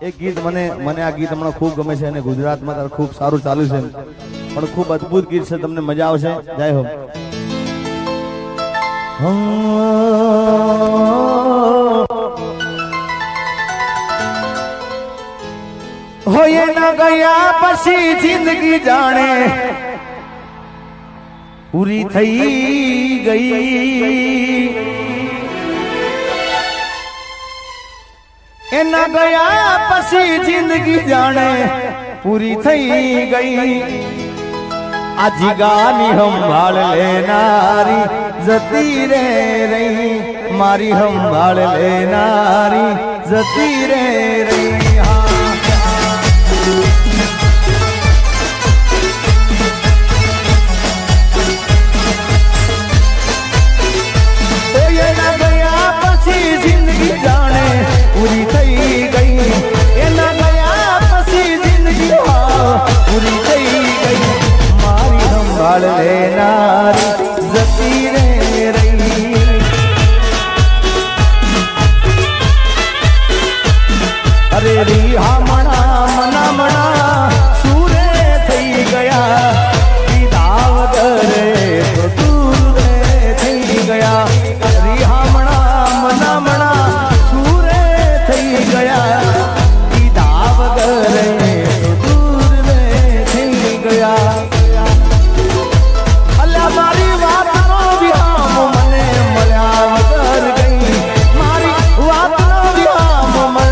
એક ગીત મને આ ગીત હમણાં ખૂબ ગમે છે અને ગુજરાતમાં તાર ખૂબ સારું ચાલુ છે પણ ખૂબ અદ્ભુત ગીત છે તમને મજા આવશે જય હો હોય ના ગયા પછી જિંદગી જાણે પૂરી થઈ ગઈ એના ગયા પછી જિંદગી જાણે પૂરી થઈ ગઈ આ જીગાની સંભાળ લેનારી જતી રે રહી મારી સંભાળ લેનારી જતી રે રહી પૂરી થઈ ગઈ એના ગયા પછી જિંદગી પૂરી થઈ ગઈ મારી સંભાળ લેનારી જતી રે રહી અરે રી હામણા મના સુરે થઈ ગયા પીધા વગરે તો દૂર થઈ ગયા રી હામણા મના થઈ ગયા પીધા વગરે તો દૂર થઈ ગયા અલ્યા મારી વાતનો વિરામ મને મળ્યા વગર ગઈ મારી વાતનો વિરામ મને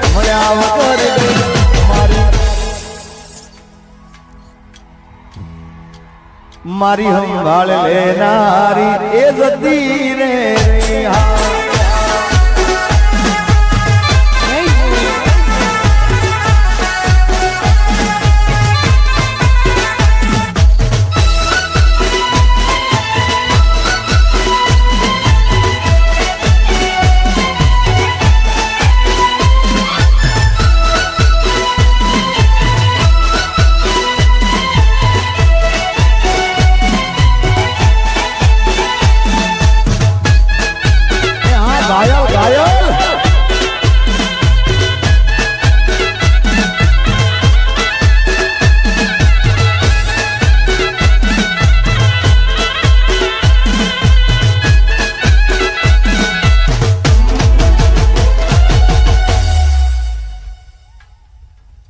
મળ્યા વગર ગઈ મારી સંભાળ લેનારી એ જતી રે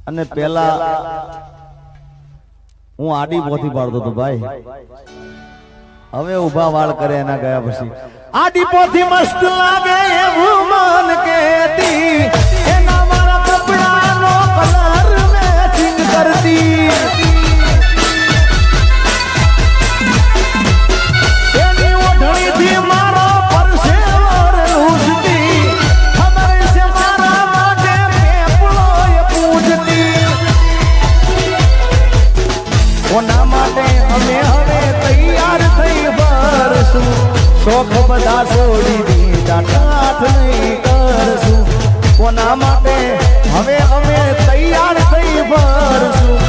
અને પેલા હું આડી પોથી પાડતો હતો ભાઈ હવે ઉભા વાળ કરે એના ગયા પછી આડી પોથી મસ્ત લાગે એવું મન કેતી એના મારા કપડાનો કલર મેચિંગ કરતી એની ઓઢણીથી મારો પરસેવો લૂસતી ખબર છે મારા માટે પેપળો પૂજતી કોના માટે અમે હવે તૈયાર થઈ ભરશું શોખ બધા છોડી દીધા કાથ નહીં કરશું કોના માટે હવે અમે તૈયાર થઈ ભરશું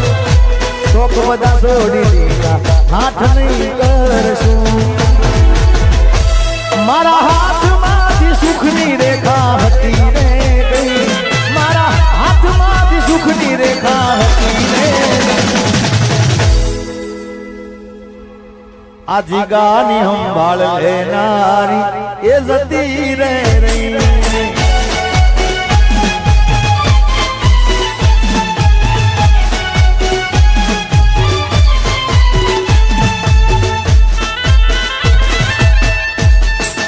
શોખ બધા છોડી દીધા હાથ નહીં કરશું મારા હાથમાંથી સુખની રેખા હતી રે ગઈ મારા હાથમાંથી સુખની રેખા હતી રે આ જીગાની સંભાળ લેનારી એ જતી રે રહી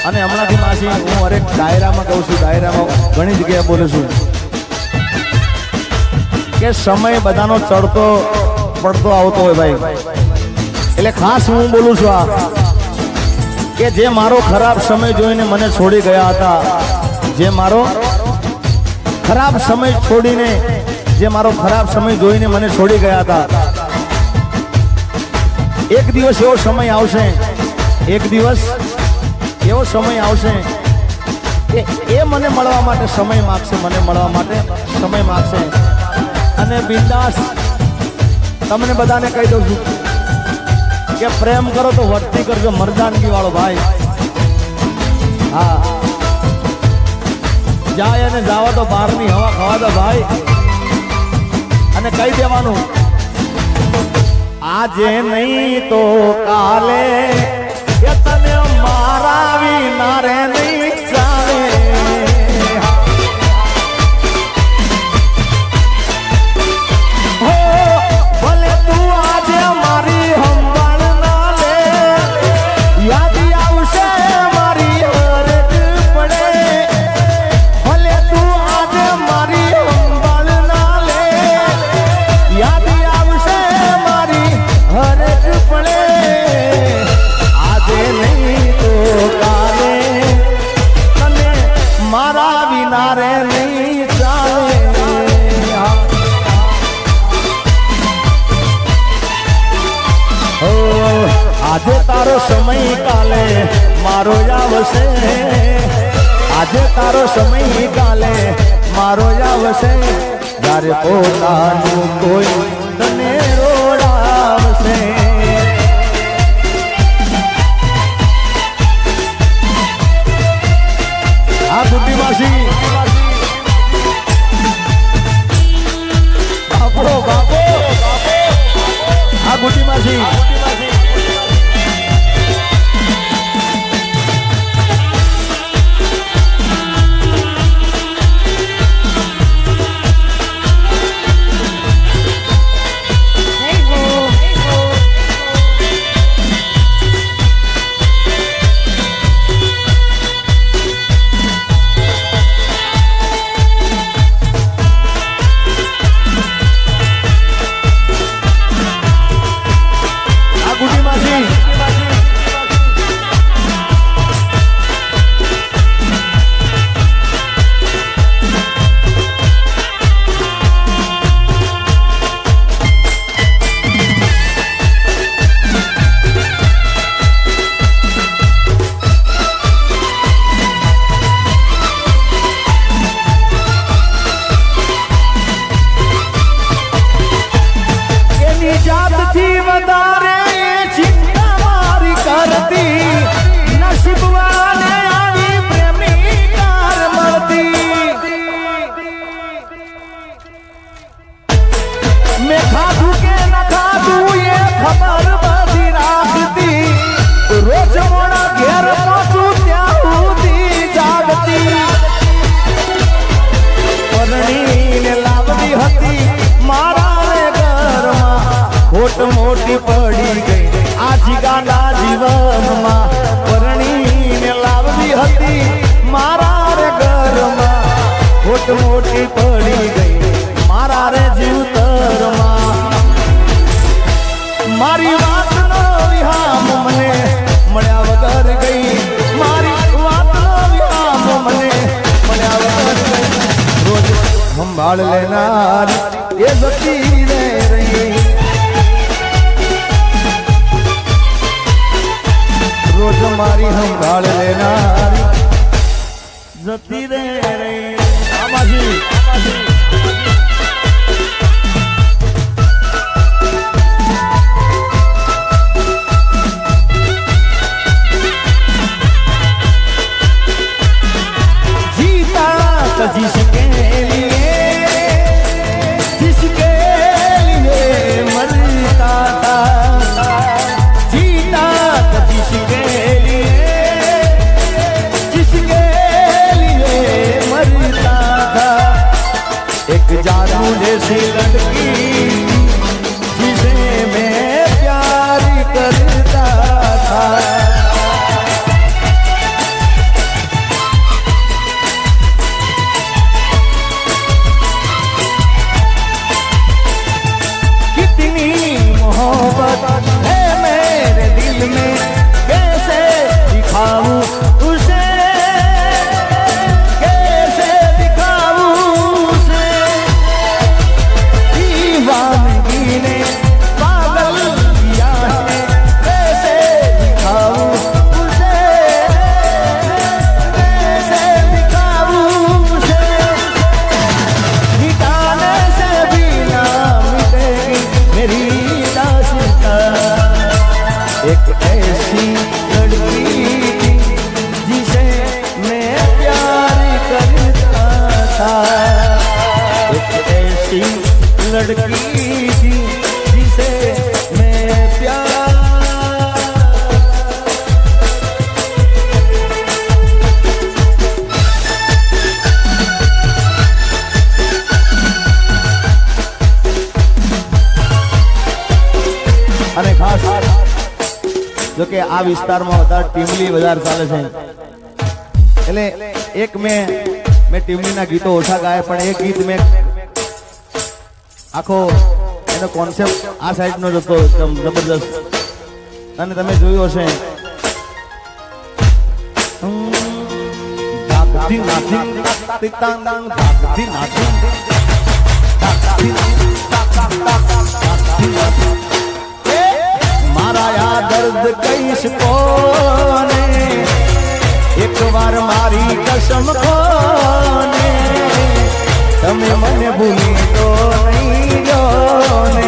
અને હમણાંથી માસી હું હરેક ડાયરામાં કહું છું ડાયરામાં ઘણી જગ્યાએ બોલું છું કે સમય બધાનો ચડતો પડતો આવતો હોય ભાઈ એટલે ખાસ હું બોલું છું આ કે જે મારો ખરાબ સમય જોઈને મને છોડી ગયા હતા જે મારો ખરાબ સમય છોડીને જે મારો ખરાબ સમય જોઈને મને છોડી ગયા હતા એક દિવસ એવો સમય આવશે એક દિવસ એવો સમય આવશે કે એ મને મળવા માટે સમય માગશે મને મળવા માટે સમય માગશે અને બિંદાસ તમને બધાને કહી દઉં છું કે પ્રેમ કરો તો વર્તી કરજો મર્દાનગી વાળો ભાઈ હા જાય અને જાવા તો બહારની હવા ખાવા દો ભાઈ। કહી દેવાનું આજે નહીં તો કાલે એ તને મારા વિના રે નહીં ચાલે ભલે તું આજે મારી સંભાળ ના લે યાદ આવશે મારી હરજ પડે ભલે તું આજે મારી સંભાળ ના લે યાદ આવશે મારી હરજ પડે આજે નહીં તો કાલે તને મારા વિના રે નહીં ચાલે આજે તારો સમય કાલે મારો આવશે આજે તારો સમય કાલે મારો આવશે જ્યારે પોતાનું કોઈ તને રોડાવશે આ બુદ્ધિવાસી બાપો બાપો આ બુદ્ધિવાસી મોટી પડી ગઈ આ જીગાના જીવનમાં પરણીને લાવવી હતી મારા રે ઘરમાં ખોટ મોટી પડી ગઈ મારા રે જીવતરમાં મારી વાતનો વિહામ મને મળ્યા વગર ગઈ મારી વાતનો વિહામ મને મળ્યા વગર ગઈ રોજ સંભાળ લેનાર એ જતી રે રહી રોજ મારી સંભાળ લેનારી જતી રે આમાજી જીતા તો जिसके लिए मरता था जीता तो जिसके लिए मरता था एक जादू जैसी लड़की जिसे मैं प्यार करता था है मेरे दिल में कैसे दिखाऊं उसे कैसे दिखाऊं उसे दीवानगी ने पागल किया है कैसे दिखाऊं उसे कैसे दिखाऊं उसे मिटाने से भी ना मिटेगी मेरी एक ऐसी लड़की थी जिसे मैं प्यार करता था एक ऐसी लड़की थी जिसे मैं प्यार અને ખાસ જો કે આ વિસ્તારમાં વધારે ટીમલી વધારે ચાલે છે એટલે એક મેં ટીમલીના ગીતો ઓછા ગાય પણ એક ગીત મેં આખો એનો કોન્સેપ્ટ આ સાઈડનો જ હતો એકદમ જબરદસ્ત અને તમે જોયું હશે મારા આ દર્દ કહીશ કોને એક વાર મારી કસમ કોને તમે મને ભૂલી તો નહીં જોને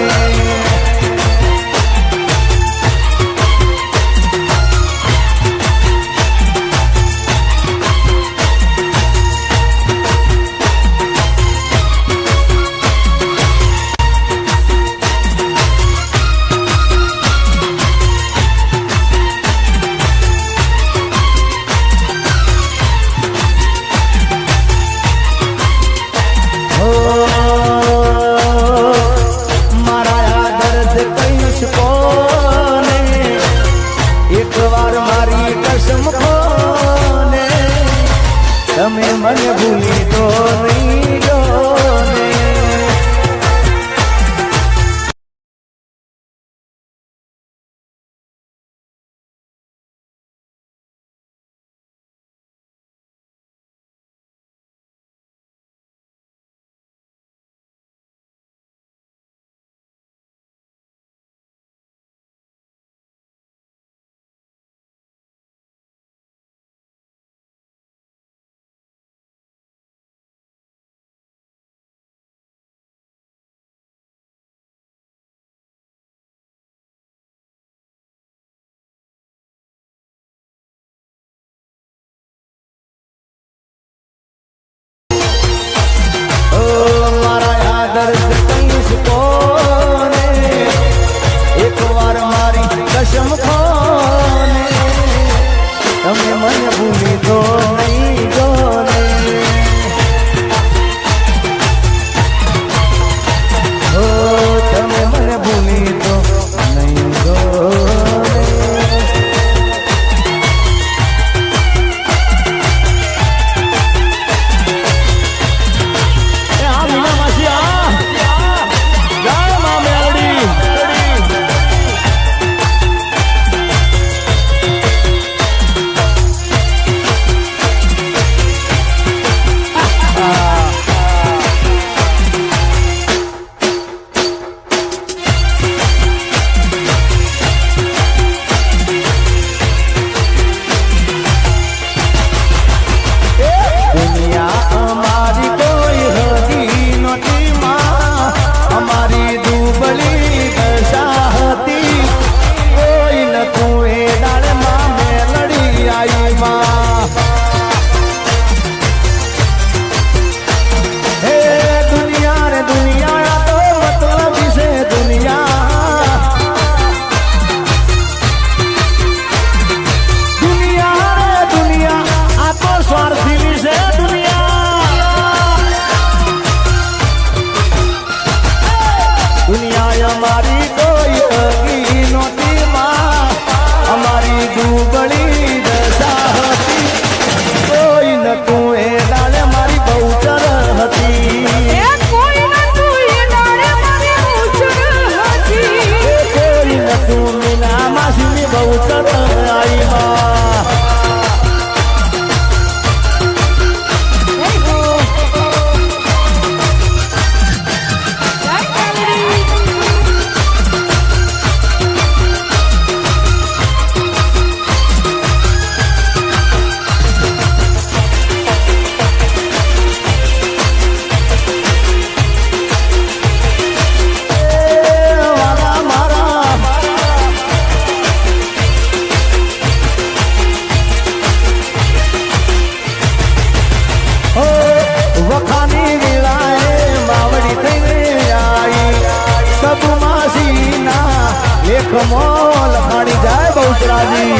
તમે મને ભૂલી તો નહીં જોને कसम खोने તમે મને ભૂલી તો નહીં જોને હો તમે મને ભૂલી તો નહીં જોને આ મીના માસી આ લેખમો લખાણી જાય બહુચરાજી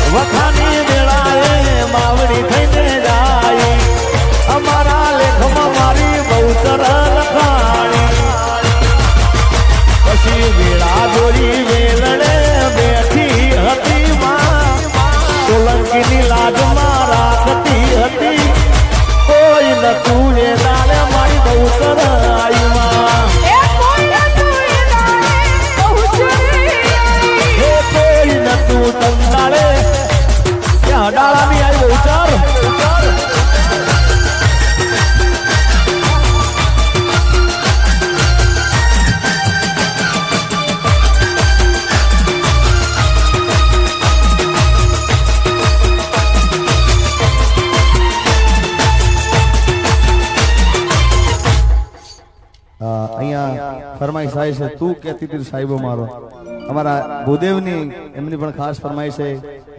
વખાની વેળાએ માવડી થઈને જાય અમારા લેખમાં મારી બહુચર લખાણી પછી વેળા દોરી વેલડે બેઠી હતી માં સોલંકીની લાજમાં રાખતી હતી કોઈ નતું એ દાલે મારી બહુચર આવી માં કોઈ નતું તંદાળે ત્યાં અડાળાની આવી બહુચર ફરમાઈશ થાય છે તું કહેતી હતી સાહેબો મારો અમારા ભૂદેવની એમની પણ ખાસ ફરમાઈશ છે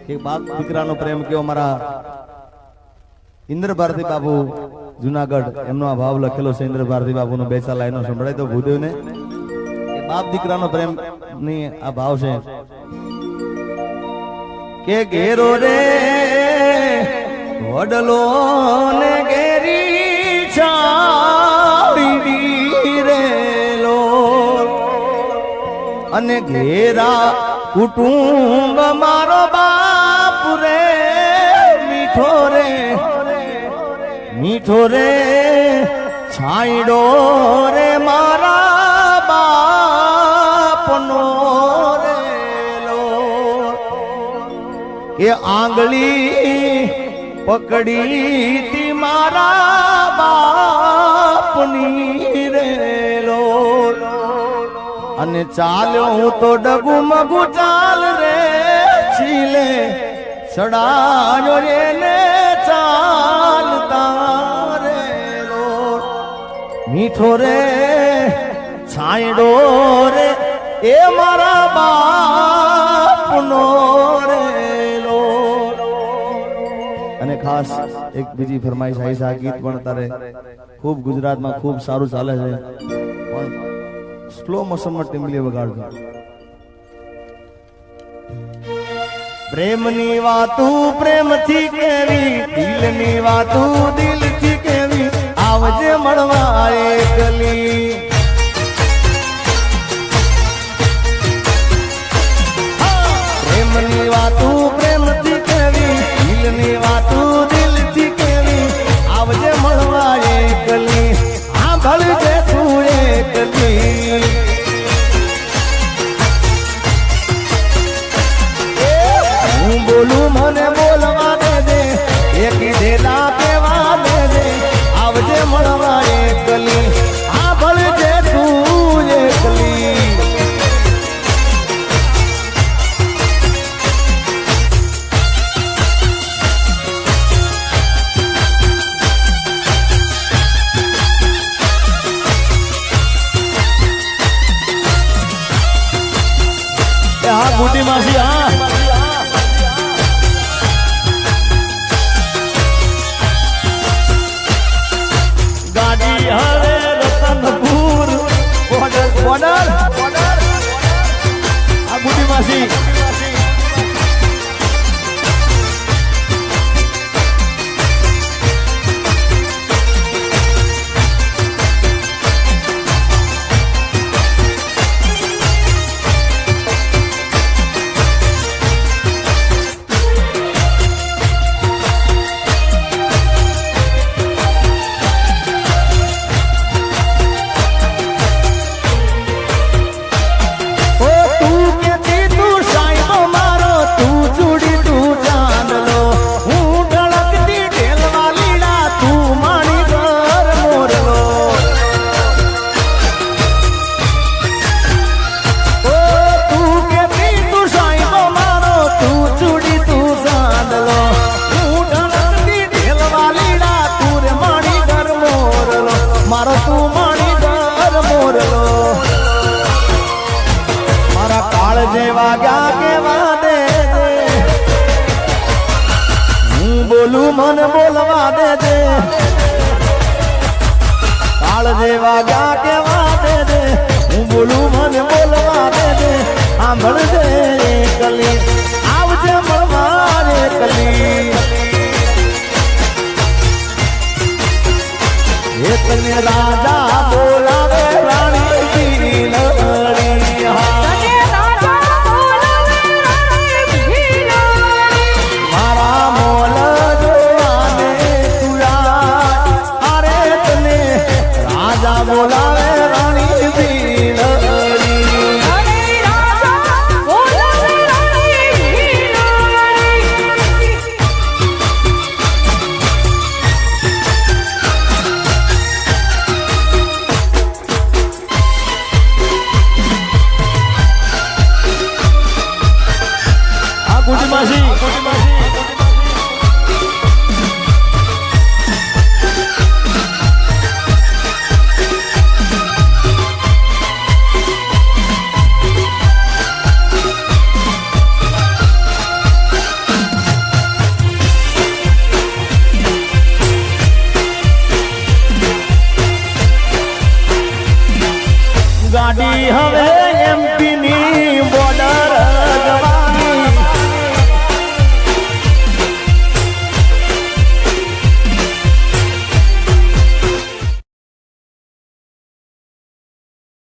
કે બાપ દીકરાનો પ્રેમ કેવો અમારા ઇન્દ્ર ભારતી બાપુ જુનાગઢ એમનો આ ભાવ લખેલો છે ઇન્દ્ર ભારતી બાપુનો બે ચાર લાઈનો સંભળાય તો ભૂદેવને કે બાપ દીકરાનો પ્રેમ ની આ ભાવ છે કે ઘેરો રે વડલો ને ઘેરી છાડી અને ઘેરા કુટુંબ મારો બાપ રે મીઠો રે છાંયડો રે મારા બાપનો રેલો એ આંગળી પકડી તી મારા બાપની રેલો અને ચાલ્યો હું તો ડગુ મગુ ચાલ રે છીલે ચડાયો રે ને ચાલતા રે મીઠો રે છાંયડો રે એ મારા બાપનો રેલો અને ખાસ એક બીજી ફરમાઈશ આવી છે આ ગીત પણ તારે ખૂબ ગુજરાતમાં ખૂબ સારું ચાલે છે પણ સ્લો મોશનમાં ટીમલી વગાડજો પ્રેમની વાતું પ્રેમથી કેવી દિલની વાતું દિલથી કેવી આવજે મળવા એકલી પ્રેમની વાતું પ્રેમથી કેવી દિલની વાતું દિલથી કેવી આવજે મળવા એકલી આ ભળજે તું એકલી બોલું મને બોલવા દે એક દેલા કેવા દે આવજે મળવા એકલી આ ભળજે તું એકલી હા ગુડી માસી હા હવે રતનપુર બોર્ડર આ બુટી માસી મારો તું માણી દર મોરલો મારા કાળ જેવા ગયા કેવા દે હું બોલું મને બોલવા દે કાળ જેવા ગયા કેવા દે બોલું મને બોલવા દે સાંભળ દે કલી આવજે મળવા રે કલી એકને રાજા બોલાવે રાણી ભીલડી મારા મોલ જોવાને તુલા અરે તને રાજા બોલાવે રાણી ભીલડી ગાડી હવે